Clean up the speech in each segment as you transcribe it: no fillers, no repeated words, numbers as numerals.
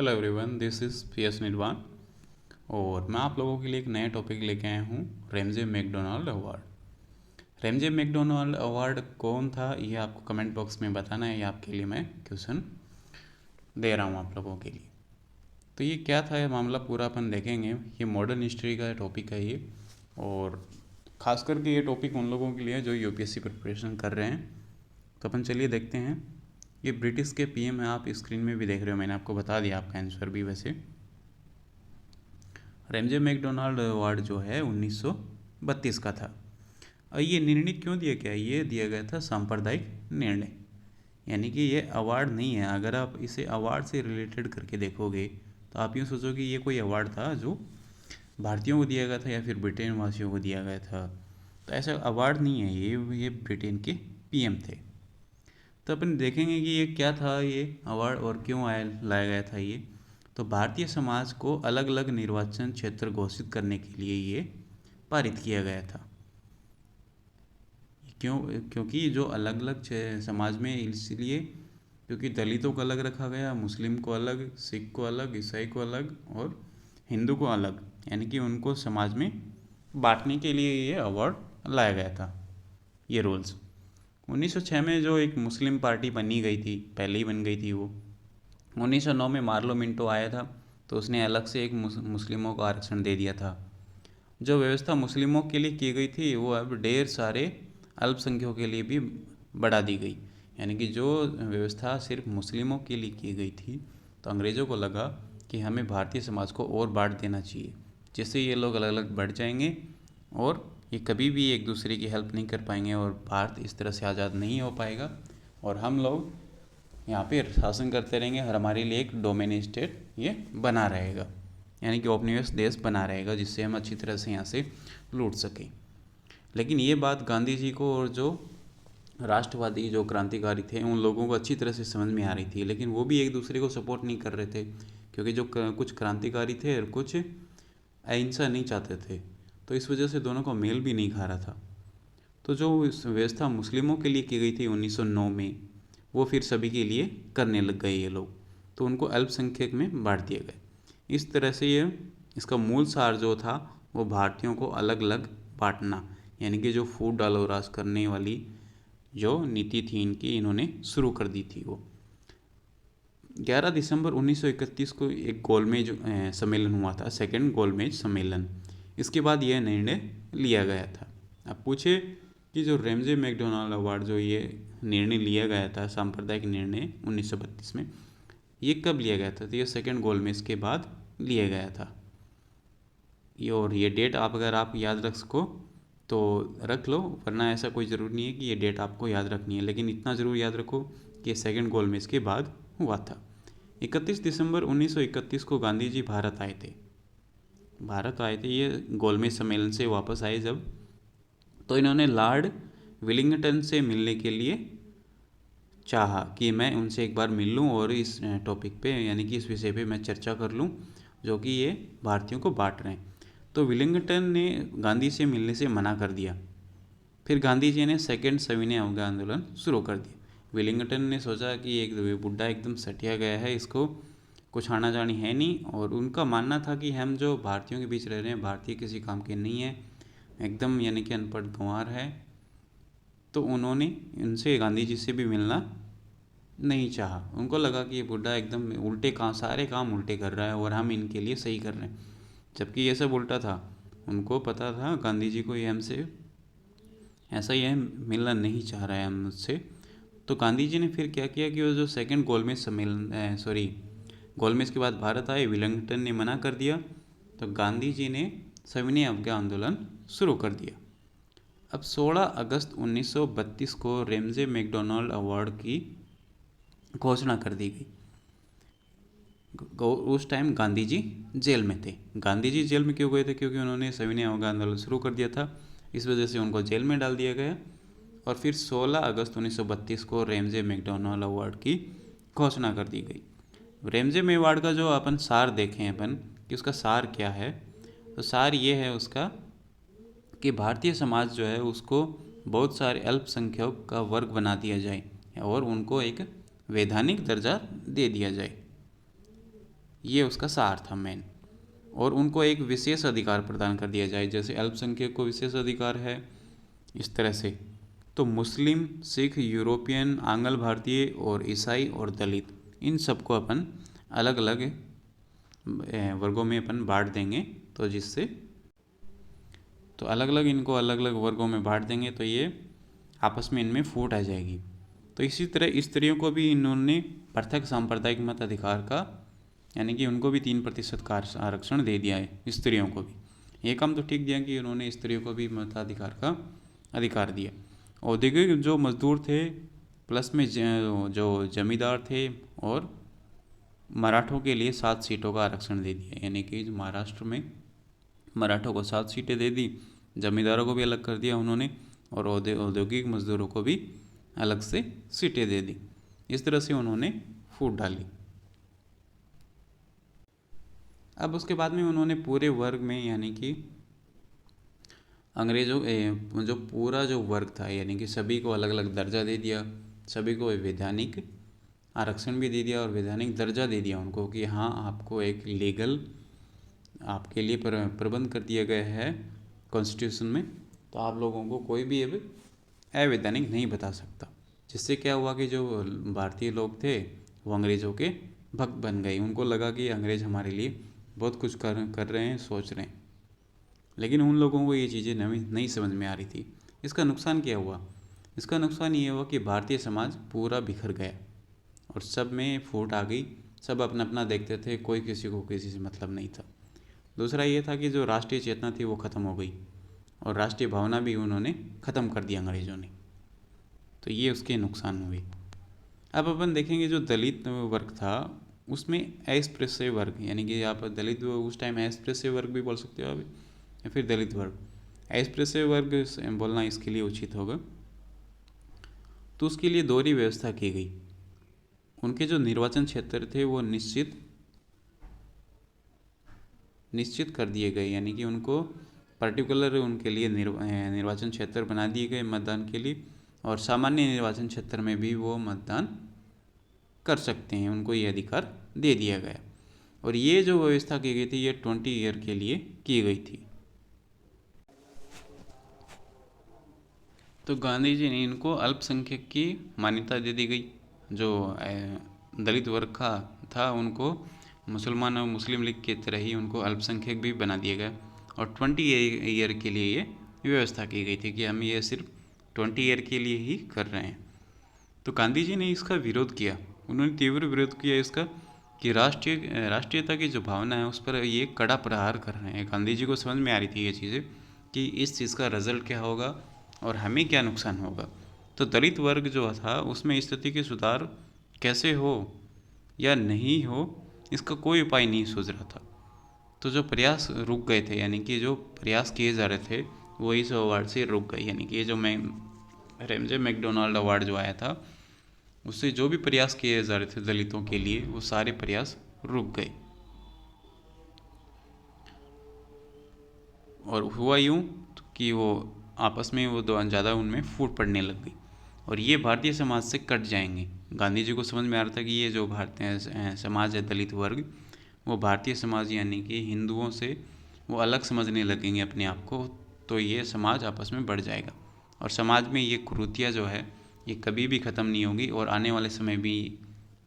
Hello everyone, this is P S निर्वाण और मैं आप लोगों के लिए एक नया टॉपिक लेके आया हूँ। Ramsay MacDonald award. Ramsay MacDonald award कौन था, ये आपको कमेंट बॉक्स में बताना है। ये आपके लिए मैं क्वेश्चन दे रहा हूँ आप लोगों के लिए। तो ये क्या था, ये मामला पूरा अपन देखेंगे। ये मॉडर्न हिस्ट्री का टॉपिक है ये, और ख़ास करके ये टॉपिक उन लोगों के लिए है जो यूपीएससी प्रिपरेशन कर रहे हैं। तो अपन चलिए देखते हैं। ये ब्रिटिश के पीएम है, आप स्क्रीन में भी देख रहे हो, मैंने आपको बता दिया आपका आंसर भी। वैसे रेमजे मैकडोनाल्ड अवार्ड जो है 1932 का था। और ये निर्णय क्यों दिया गया, ये दिया गया था सांप्रदायिक निर्णय। यानी कि ये अवार्ड नहीं है। अगर आप इसे अवार्ड से रिलेटेड करके देखोगे तो आप यूँ सोचोगे ये कोई अवार्ड था जो भारतीयों को दिया गया था या फिर ब्रिटेन वासियों को दिया गया था। तो ऐसा अवार्ड नहीं है, ये ब्रिटेन के पीएम थे। तो अपन देखेंगे कि ये क्या था ये अवार्ड और क्यों लाया गया था ये। तो भारतीय समाज को अलग अलग निर्वाचन क्षेत्र घोषित करने के लिए ये पारित किया गया था। क्यों? क्योंकि जो अलग अलग समाज में, इसलिए क्योंकि दलितों को अलग रखा गया, मुस्लिम को अलग, सिख को अलग, ईसाई को अलग और हिंदू को अलग, यानी कि उनको समाज में बांटने के लिए ये अवार्ड लाया गया था। ये रूल्स 1906 में जो एक मुस्लिम पार्टी बनी गई थी, पहले ही बन गई थी वो। 1909 में मार्लो मिंटो आया था, तो उसने अलग से एक मुस्लिमों को आरक्षण दे दिया था। जो व्यवस्था मुस्लिमों के लिए की गई थी वो अब ढेर सारे अल्पसंख्यकों के लिए भी बढ़ा दी गई। यानी कि जो व्यवस्था सिर्फ मुस्लिमों के लिए की गई थी, तो अंग्रेज़ों को लगा कि हमें भारतीय समाज को और बांट देना चाहिए, जिससे ये लोग अलग अलग बढ़ जाएंगे और ये कभी भी एक दूसरे की हेल्प नहीं कर पाएंगे और भारत इस तरह से आज़ाद नहीं हो पाएगा और हम लोग यहाँ पे शासन करते रहेंगे और हमारे लिए एक डोमिनी स्टेट ये बना रहेगा, यानी कि औपनिवेश देश बना रहेगा, जिससे हम अच्छी तरह से यहाँ से लूट सकें। लेकिन ये बात गांधी जी को और जो राष्ट्रवादी जो क्रांतिकारी थे उन लोगों को अच्छी तरह से समझ में आ रही थी, लेकिन वो भी एक दूसरे को सपोर्ट नहीं कर रहे थे, क्योंकि जो कुछ क्रांतिकारी थे और कुछ अहिंसा नहीं चाहते थे। तो इस वजह से दोनों का मेल भी नहीं खा रहा था। तो जो इस व्यवस्था मुस्लिमों के लिए की गई थी 1909 में, वो फिर सभी के लिए करने लग गए ये लोग। तो उनको अल्पसंख्यक में बांट दिया गया। इस तरह से ये इसका मूल सार जो था वो भारतीयों को अलग अलग बांटना, यानी कि जो फूट डालो राज करने वाली जो नीति थी इनकी, इन्होंने शुरू कर दी थी। वो 11 दिसंबर 1931 को एक गोलमेज सम्मेलन हुआ था, सेकंड गोलमेज सम्मेलन। इसके बाद यह निर्णय लिया गया था। अब पूछे कि जो रेमजे मैकडोनाल्ड अवार्ड जो ये निर्णय लिया गया था, सांप्रदायिक निर्णय 1932 में, ये कब लिया गया था? तो ये सेकंड गोलमेज के बाद लिया गया था। ये और ये डेट अगर आप याद रख सको तो रख लो, वरना ऐसा कोई ज़रूरी नहीं है कि ये डेट आपको याद रखनी है, लेकिन इतना ज़रूर याद रखो कि सेकंड गोलमेज के बाद हुआ था। 31 दिसंबर 1931 को गांधी जी भारत आए थे। ये गोलमेज सम्मेलन से वापस आए जब, तो इन्होंने लॉर्ड विलिंगटन से मिलने के लिए चाहा कि मैं उनसे एक बार मिल लूँ और इस टॉपिक पे, यानी कि इस विषय पे मैं चर्चा कर लूँ जो कि ये भारतीयों को बांट रहे हैं। तो विलिंगटन ने गांधी से मिलने से मना कर दिया। फिर गांधी जी ने सेकेंड सविनय अवज्ञा आंदोलन शुरू कर दिया। विलिंगटन ने सोचा कि एक बुढ़ा एकदम सटिया गया है, इसको कुछ आना जानी है नहीं, और उनका मानना था कि हम जो भारतीयों के बीच रह रहे हैं, भारतीय किसी काम के नहीं है, एकदम यानी कि अनपढ़ गंवार है। तो उन्होंने इनसे, गांधी जी से भी मिलना नहीं चाहा। उनको लगा कि ये बुढ़ा एकदम उल्टे काम, सारे काम उल्टे कर रहा है और हम इनके लिए सही कर रहे हैं, जबकि ये सब उल्टा था। उनको पता था गांधी जी को ये हमसे ऐसा ही है, मिलना नहीं चाह रहा है हम मुझसे। तो गांधी जी ने फिर क्या किया कि वो जो सेकंड गोलमेज सम्मेलन, गोलमेज के बाद भारत आए, विलिंगटन ने मना कर दिया, तो गांधी जी ने सविनय अवज्ञा आंदोलन शुरू कर दिया। अब 16 अगस्त 1932 को रेमजे मैकडोनाल्ड अवार्ड की घोषणा कर दी गई। उस टाइम गांधी जी जेल में थे। गांधी जी जेल में क्यों गए थे? क्योंकि उन्होंने सविनय अवज्ञा आंदोलन शुरू कर दिया था, इस वजह से उनको जेल में डाल दिया गया। और फिर 16 अगस्त 1932 को रेमजे मैकडोनाल्ड अवार्ड की घोषणा कर दी गई। रेमजे में अवार्ड का जो अपन सार देखें अपन कि उसका सार क्या है, तो सार ये है उसका कि भारतीय समाज जो है उसको बहुत सारे अल्पसंख्यक का वर्ग बना दिया जाए और उनको एक वैधानिक दर्जा दे दिया जाए। ये उसका सार था मेन। और उनको एक विशेष अधिकार प्रदान कर दिया जाए, जैसे अल्पसंख्यक को विशेष अधिकार है, इस तरह से। तो मुस्लिम, सिख, यूरोपियन, आंग्ल भारतीय और ईसाई और दलित, इन सबको अपन अलग अलग वर्गों में अपन बांट देंगे। तो जिससे तो अलग अलग इनको अलग अलग वर्गों में बांट देंगे तो ये आपस में इनमें फूट आ जाएगी। तो इसी तरह स्त्रियों को भी इन्होंने पृथक सांप्रदायिक मताधिकार का, यानी कि उनको भी 3% का आरक्षण दे दिया है स्त्रियों को भी। ये काम तो ठीक दिया कि उन्होंने स्त्रियों को भी मताधिकार का अधिकार दिया। औद्योगिक जो मजदूर थे, प्लस में जो जमींदार थे, और मराठों के लिए 7 सीटों का आरक्षण दे दिया, यानी कि महाराष्ट्र में मराठों को 7 सीटें दे दी, जमींदारों को भी अलग कर दिया उन्होंने, और औद्योगिक मजदूरों को भी अलग से सीटें दे दी। इस तरह से उन्होंने फूट डाली। अब उसके बाद में उन्होंने पूरे वर्ग में, यानी कि अंग्रेज़ों जो पूरा जो वर्ग था, यानी कि सभी को अलग अलग दर्जा दे दिया, सभी को वैधानिक आरक्षण भी दे दिया और वैधानिक दर्जा दे दिया उनको कि हाँ, आपको एक लीगल आपके लिए प्रबंध कर दिया गया है कॉन्स्टिट्यूशन में, तो आप लोगों को कोई भी अब अवैधानिक नहीं बता सकता। जिससे क्या हुआ कि जो भारतीय लोग थे वो अंग्रेज़ों के भक्त बन गए। उनको लगा कि अंग्रेज़ हमारे लिए बहुत कुछ कर रहे हैं, सोच रहे हैं। लेकिन उन लोगों को ये चीज़ें नहीं समझ में आ रही थी। इसका नुकसान क्या हुआ? इसका नुकसान ये हुआ कि भारतीय समाज पूरा बिखर गया और सब में फूट आ गई। सब अपना अपना देखते थे, कोई किसी को किसी से मतलब नहीं था। दूसरा ये था कि जो राष्ट्रीय चेतना थी वो ख़त्म हो गई और राष्ट्रीय भावना भी उन्होंने ख़त्म कर दी अंग्रेज़ों ने। तो ये उसके नुकसान हुए। अब अपन देखेंगे जो दलित वर्ग था उसमें अस्पृश्य वर्ग, यानी कि आप दलित उस टाइम अस्पृश्य वर्ग भी बोल सकते हो आप, या फिर दलित वर्ग। अस्पृश्य वर्ग बोलना इसके लिए उचित होगा। तो उसके लिए दोहरी व्यवस्था की गई। उनके जो निर्वाचन क्षेत्र थे वो निश्चित कर दिए गए, यानी कि उनको पर्टिकुलर उनके लिए निर्वाचन क्षेत्र बना दिए गए मतदान के लिए, और सामान्य निर्वाचन क्षेत्र में भी वो मतदान कर सकते हैं, उनको ये अधिकार दे दिया गया। और ये जो व्यवस्था की गई थी ये 20 ईयर के लिए की गई थी। तो गांधी जी ने इनको अल्पसंख्यक की मान्यता दे दी गई। जो दलित वर्ग का था उनको मुसलमान और मुस्लिम लीग की तरह ही उनको अल्पसंख्यक भी बना दिया गया, और 20 ईयर के लिए ये व्यवस्था की गई थी कि हम ये सिर्फ 20 ईयर के लिए ही कर रहे हैं। तो गांधी जी ने इसका विरोध किया। उन्होंने तीव्र विरोध किया इसका कि राष्ट्रीयता की जो भावना है उस पर ये कड़ा प्रहार कर रहे हैं। गांधी जी को समझ में आ रही थी ये चीज़ें कि इस चीज़ का रिजल्ट क्या होगा और हमें क्या नुकसान होगा। तो दलित वर्ग जो था उसमें स्थिति के सुधार कैसे हो या नहीं हो, इसका कोई उपाय नहीं सूझ रहा था। तो जो प्रयास रुक गए थे, यानी कि जो प्रयास किए जा रहे थे वो इस अवार्ड से रुक गए। यानी कि ये जो रेमजे मैकडोनाल्ड अवार्ड जो आया था उससे जो भी प्रयास किए जा रहे थे दलितों के लिए वो सारे प्रयास रुक गए। और हुआ यूँ कि वो आपस में वो दो ज़्यादा उनमें फूट पड़ने लग गई और ये भारतीय समाज से कट जाएंगे। गांधी जी को समझ में आ रहा था कि ये जो भारतीय समाज है, दलित वर्ग, वो भारतीय समाज यानी कि हिंदुओं से वो अलग समझने लगेंगे अपने आप को, तो ये समाज आपस में बढ़ जाएगा और समाज में ये कुरीतियाँ जो है ये कभी भी ख़त्म नहीं होगी और आने वाले समय भी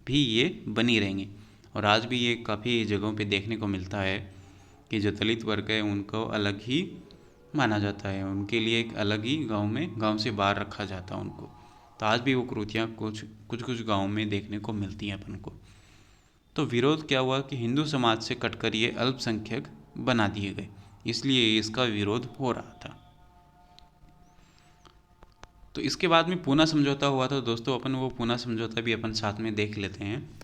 ये बनी रहेंगी। और आज भी ये काफ़ी जगहों पे देखने को मिलता है कि जो दलित वर्ग है उनको अलग ही माना जाता है, उनके लिए एक अलग ही गांव से बाहर रखा जाता है उनको। तो आज भी वो कुरीतियाँ कुछ गाँव में देखने को मिलती हैं अपन को। तो विरोध क्या हुआ कि हिंदू समाज से कटकर ये अल्पसंख्यक बना दिए गए, इसलिए इसका विरोध हो रहा था। तो इसके बाद में पूना समझौता हुआ था दोस्तों, अपन वो पूना समझौता भी अपन साथ में देख लेते हैं।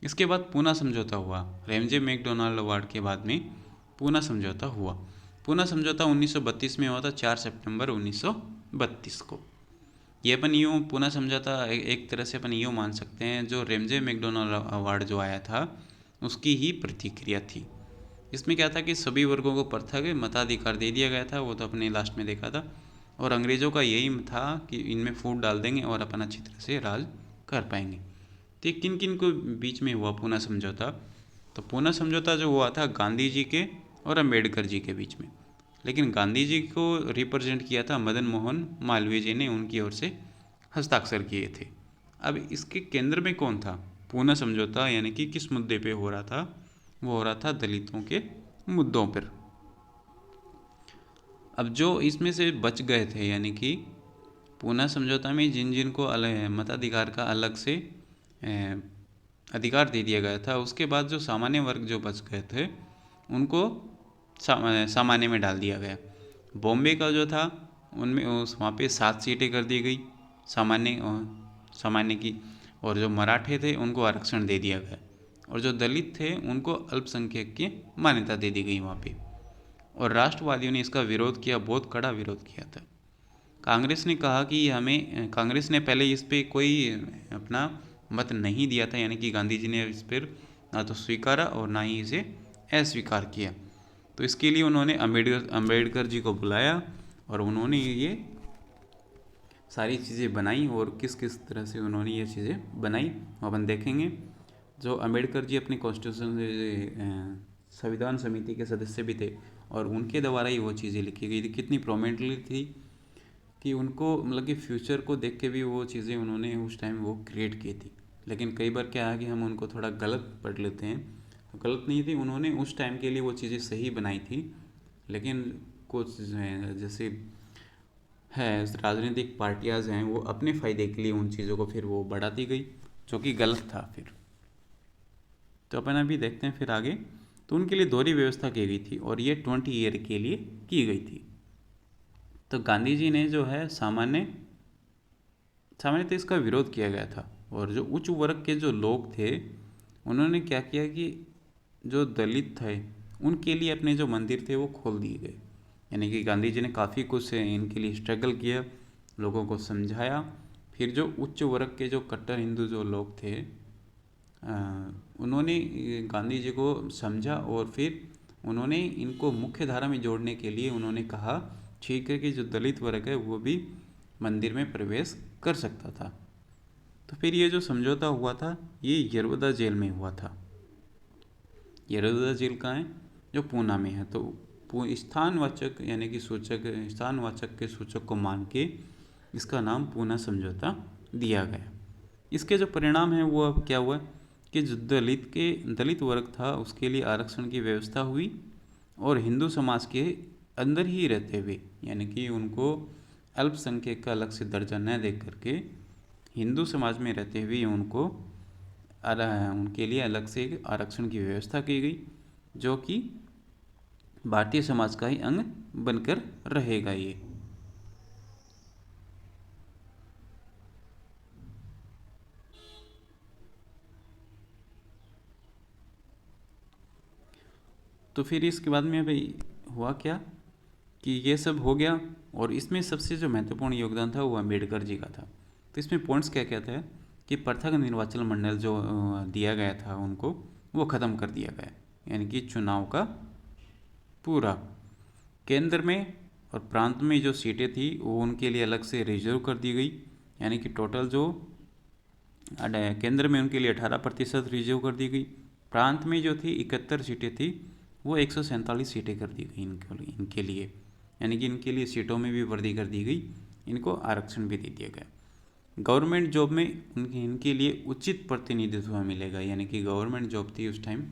इसके बाद पूना समझौता हुआ, रेमजे मैकडोनाल्ड अवार्ड के बाद में पूना समझौता हुआ। पूना समझौता 1932 में हुआ था, 4 सितंबर 1932 को। ये अपन यूँ पूना समझौता एक तरह से अपन यूँ मान सकते हैं जो रेमजे मैकडोनाल्ड अवार्ड जो आया था उसकी ही प्रतिक्रिया थी। इसमें क्या था कि सभी वर्गों को पृथक मताधिकार दे दिया गया था, वो तो अपने लास्ट में देखा था, और अंग्रेज़ों का यही था कि इनमें फूट डाल देंगे और अपन अच्छी तरह से राज कर पाएंगे। तो किन किन को बीच में हुआ पूना समझौता? तो पूना समझौता जो हुआ था गांधी जी के और अंबेडकर जी के बीच में, लेकिन गांधी जी को रिप्रेजेंट किया था मदन मोहन मालवीय जी ने, उनकी ओर से हस्ताक्षर किए थे। अब इसके केंद्र में कौन था? पूना समझौता यानी कि किस मुद्दे पे हो रहा था? वो हो रहा था दलितों के मुद्दों पर। अब जो इसमें से बच गए थे, यानी कि पूना समझौता में जिन जिन को अलग मताधिकार का अलग से अधिकार दे दिया गया था, उसके बाद जो सामान्य वर्ग जो बच गए थे उनको सामान्य में डाल दिया गया। बॉम्बे का जो था उनमें वहाँ पे 7 सीटें कर दी गई सामान्य की, और जो मराठे थे उनको आरक्षण दे दिया गया, और जो दलित थे उनको अल्पसंख्यक की मान्यता दे दी गई वहाँ पे। और राष्ट्रवादियों ने इसका विरोध किया, बहुत कड़ा विरोध किया था। कांग्रेस ने कहा कि हमें, कांग्रेस ने पहले इस पर कोई अपना मत नहीं दिया था, यानी कि गांधी जी ने इस पर ना तो स्वीकारा और ना ही इसे अस्वीकार किया। तो इसके लिए उन्होंने अंबेडकर जी को बुलाया और उन्होंने ये सारी चीज़ें बनाई, और किस किस तरह से उन्होंने ये चीज़ें बनाई अपन देखेंगे। जो अंबेडकर जी अपने कॉन्स्टिट्यूशन संविधान समिति के सदस्य भी थे, और उनके द्वारा ही वो चीज़ें लिखी गई थी। कितनी प्रोमिनेंटली थी कि उनको मतलब कि फ्यूचर को देख के भी वो चीज़ें उन्होंने उस टाइम वो क्रिएट की थी। लेकिन कई बार क्या है कि हम उनको थोड़ा गलत पढ़ लेते हैं, तो गलत नहीं थी, उन्होंने उस टाइम के लिए वो चीज़ें सही बनाई थी। लेकिन कुछ जैसे है राजनीतिक पार्टियाँ हैं, वो अपने फ़ायदे के लिए उन चीज़ों को फिर वो बढ़ाती गई, जो कि गलत था फिर। तो अपन अभी देखते हैं फिर आगे। तो उनके लिए दोहरी व्यवस्था की गई थी, और ये 20 ईयर के लिए की गई थी। तो गांधी जी ने जो है सामान्यतः इसका विरोध किया गया था, और जो उच्च वर्ग के जो लोग थे उन्होंने क्या किया कि जो दलित थे उनके लिए अपने जो मंदिर थे वो खोल दिए गए। यानी कि गांधी जी ने काफ़ी कुछ इनके लिए स्ट्रगल किया, लोगों को समझाया। फिर जो उच्च वर्ग के जो कट्टर हिंदू जो लोग थे उन्होंने गांधी जी को समझा, और फिर उन्होंने इनको मुख्य धारा में जोड़ने के लिए उन्होंने कहा ठीक है कि जो दलित वर्ग है वो भी मंदिर में प्रवेश कर सकता था। तो फिर ये जो समझौता हुआ था ये यरवदा जेल में हुआ था। यरवदा जेल कहाँ है? जो पूना में है। तो स्थानवाचक यानी कि सूचक, स्थानवाचक के सूचक को मान के इसका नाम पूना समझौता दिया गया। इसके जो परिणाम हैं वो अब क्या हुआ कि जो दलित वर्ग था उसके लिए आरक्षण की व्यवस्था हुई, और हिंदू समाज के अंदर ही रहते हुए, यानी कि उनको अल्पसंख्यक का अलग से दर्जा न दे करके हिंदू समाज में रहते हुए उनके लिए अलग से एक आरक्षण की व्यवस्था की गई, जो कि भारतीय समाज का ही अंग बनकर रहेगा ये। तो फिर इसके बाद में भाई हुआ क्या कि ये सब हो गया, और इसमें सबसे जो महत्वपूर्ण योगदान था वो अम्बेडकर जी का था। तो इसमें पॉइंट्स क्या क्या थे कि पृथक निर्वाचन मंडल जो दिया गया था उनको, वो ख़त्म कर दिया गया। यानी कि चुनाव का पूरा केंद्र में और प्रांत में जो सीटें थी वो उनके लिए अलग से रिजर्व कर दी गई। यानी कि टोटल जो केंद्र में उनके लिए 18% रिजर्व कर दी गई। प्रांत में जो थी 71 सीटें थी, वो 147 सीटें कर दी गई इनके लिए। यानी कि इनके लिए सीटों में भी वृद्धि कर दी गई, इनको आरक्षण भी दे दिया गया। गवर्नमेंट जॉब में इनके लिए उचित प्रतिनिधित्व मिलेगा। यानी कि गवर्नमेंट जॉब थी उस टाइम,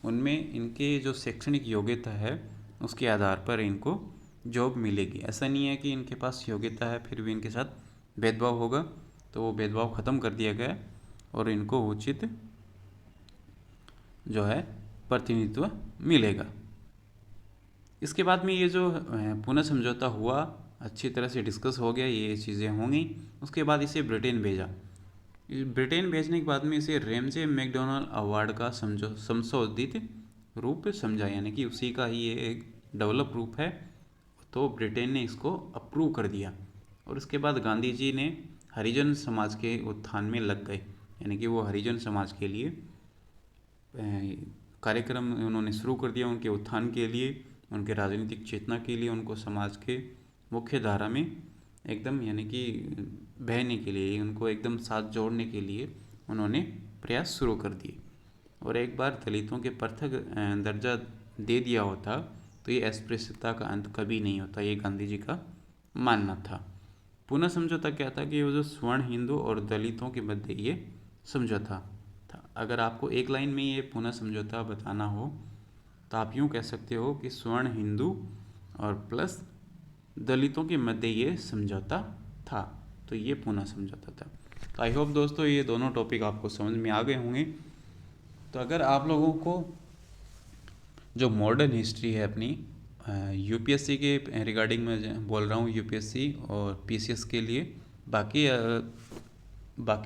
उनमें इनके जो शैक्षणिक योग्यता है उसके आधार पर इनको जॉब मिलेगी। ऐसा नहीं है कि इनके पास योग्यता है फिर भी इनके साथ भेदभाव होगा, तो वो भेदभाव ख़त्म कर दिया गया, और इनको उचित जो है प्रतिनिधित्व मिलेगा। इसके बाद में ये जो पुनः समझौता हुआ अच्छी तरह से डिस्कस हो गया, ये चीज़ें होंगी। उसके बाद इसे ब्रिटेन भेजा। ब्रिटेन भेजने के बाद में इसे रेमजे मैकडोनाल्ड अवार्ड का संशोधित रूप समझा, यानी कि उसी का ही ये एक डेवलप रूप है। तो ब्रिटेन ने इसको अप्रूव कर दिया, और उसके बाद गांधी जी ने हरिजन समाज के उत्थान में लग गए। यानी कि वो हरिजन समाज के लिए कार्यक्रम उन्होंने शुरू कर दिया, उनके उत्थान के लिए, उनके राजनीतिक चेतना के लिए, उनको समाज के मुख्य धारा में एकदम यानी कि बहने के लिए, उनको एकदम साथ जोड़ने के लिए उन्होंने प्रयास शुरू कर दिए। और एक बार दलितों के पृथक दर्जा दे दिया होता तो ये अस्पृश्यता का अंत कभी नहीं होता, ये गांधी जी का मानना था। पुनः समझौता क्या था कि वो जो स्वर्ण हिंदू और दलितों के मध्य ये समझौता था। अगर आपको एक लाइन में ये पुनः समझौता बताना हो तो आप यूँ कह सकते हो कि स्वर्ण हिंदू और प्लस दलितों के मध्य ये समझौता था, तो ये पुनः समझौता था। तो आई होप दोस्तों ये दोनों टॉपिक आपको समझ में आ गए होंगे। तो अगर आप लोगों को जो मॉडर्न हिस्ट्री है अपनी यूपीएससी के रिगार्डिंग मैं बोल रहा हूँ, यूपीएससी और पीसीएस के लिए, बाकी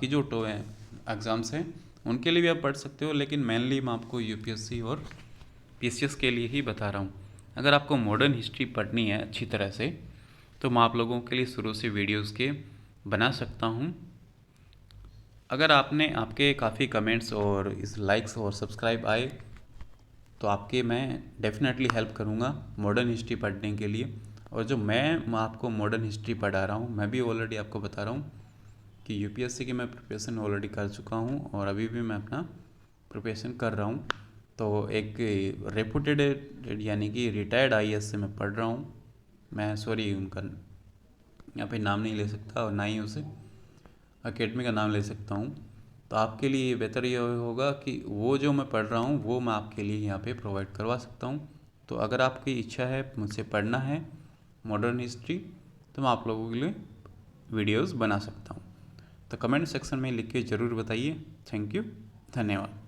जो एग्ज़ाम्स हैं उनके लिए भी आप पढ़ सकते हो, लेकिन मेनली मैं आपको यूपीएससी और पीसीएस के लिए ही बता रहा हूँ। अगर आपको मॉडर्न हिस्ट्री पढ़नी है अच्छी तरह से तो मैं आप लोगों के लिए शुरू से वीडियोस के बना सकता हूँ। अगर आपके काफ़ी कमेंट्स और इस लाइक्स और सब्सक्राइब आए तो आपके मैं डेफिनेटली हेल्प करूँगा मॉडर्न हिस्ट्री पढ़ने के लिए। और जो मैं आपको मॉडर्न हिस्ट्री पढ़ा रहा हूँ, मैं भी ऑलरेडी आपको बता रहा हूँ कि यूपीएससी की मैं प्रिपरेशन ऑलरेडी कर चुका हूँ और अभी भी मैं अपना प्रिपरेशन कर रहा हूँ। तो एक रेपुटेड यानी कि रिटायर्ड आईएएस से मैं पढ़ रहा हूँ। मैं सॉरी उनका यहाँ पे नाम नहीं ले सकता और ना ही उसे अकेडमी का नाम ले सकता हूँ। तो आपके लिए बेहतर ये होगा कि वो जो मैं पढ़ रहा हूँ वो मैं आपके लिए यहाँ पे प्रोवाइड करवा सकता हूँ। तो अगर आपकी इच्छा है मुझसे पढ़ना है मॉडर्न हिस्ट्री तो मैं आप लोगों के लिए वीडियोस बना सकता हूँ। तो कमेंट सेक्शन में लिख के ज़रूर बताइए। थैंक यू, धन्यवाद।